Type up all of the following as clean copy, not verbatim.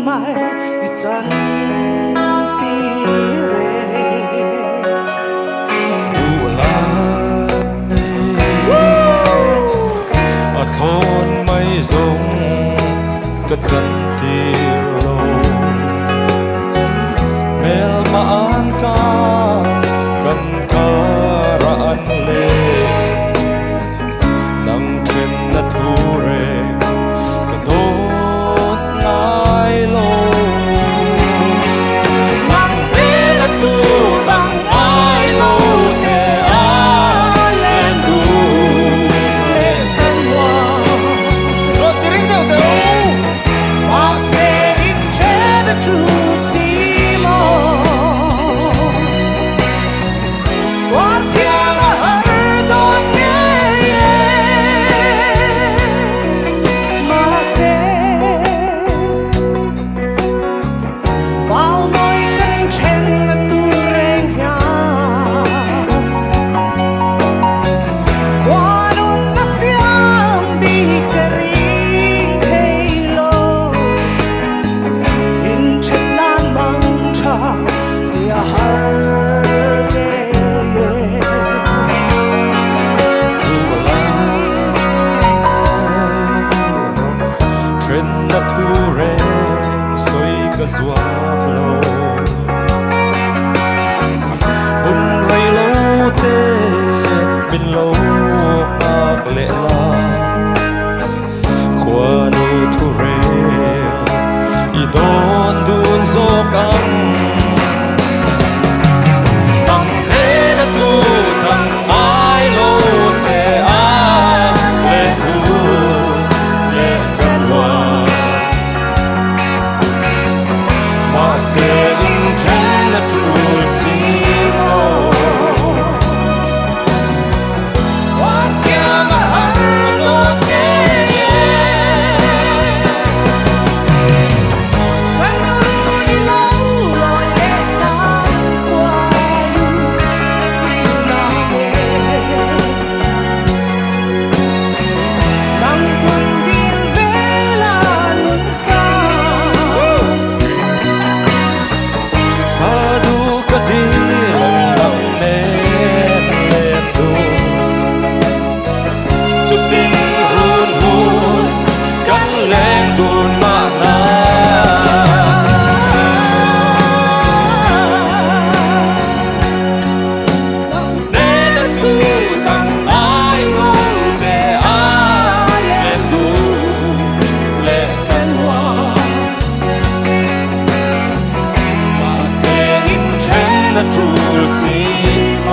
mai chân tí rê đủ lại ở thôn mây rồng cất chân tí lâu mel maan ka kan karaan le nang ken na ture kadot ngai lo mang về là tu bằng ai lâu để ai lên đủ để thân hoa rồi tiếng đâu đâu mà sẽ in trên đất trụ xi mô qua thiên hở đón nghe mà sẽ vào nơi cân trên tu rèn nhà qua đun đã xiang bị kering hay lo in trên đàn băng trà tia har đê Trên đất thu rèn xoay cả doa lâu hôm rây lâu tê mình lâu bạc lệ la qua nô thu rèn i đón đun gió căng bằng thế đất thu thằng ai lâu tê ai lệ thu lệ chân hoa mà sẽ in trên là true siêu qua thiên hở đón nghe vẫn ru đi lâu rồi em đã qua luôn yêu nàng nắng quân điên về là luôn xa ta đủ cả đi lòng lòng nên lên đủ chút tình hôn hôn cắn lên đồn mà nên là tu tặng ai ngô để ai lên đủ lên thân hoa mà sẽ in trên là true siêu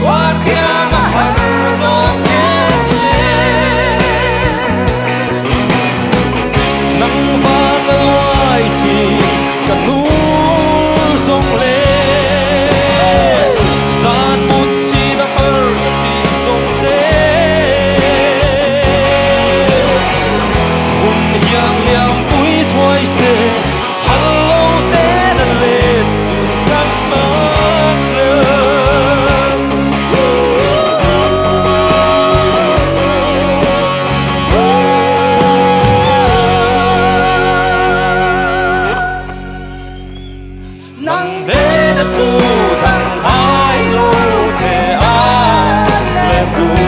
qua thiên hở đón nghe nắng vàng ở ngoài thì cả núi rung lên gian một chi đã hở tình sông tê hồn hiang liang cuối thoại xê hằng lâu tê đã lên căng mắt nắng để đất tu thằng ai lâu thế ai lên tu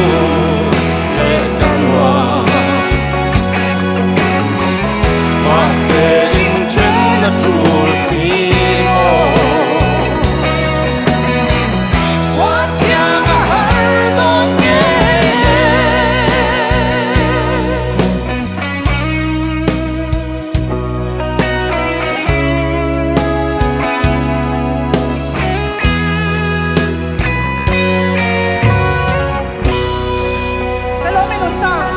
lên căn hoa mà sẽ in trên đất true siêu qua thiên hở đón nghe hello mình làm sao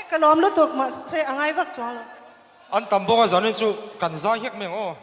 cái lom lúc thuộc mà sẽ ăn ai vắt choang anh tầm bông cái dẫn đến chú cần ra hết mình ô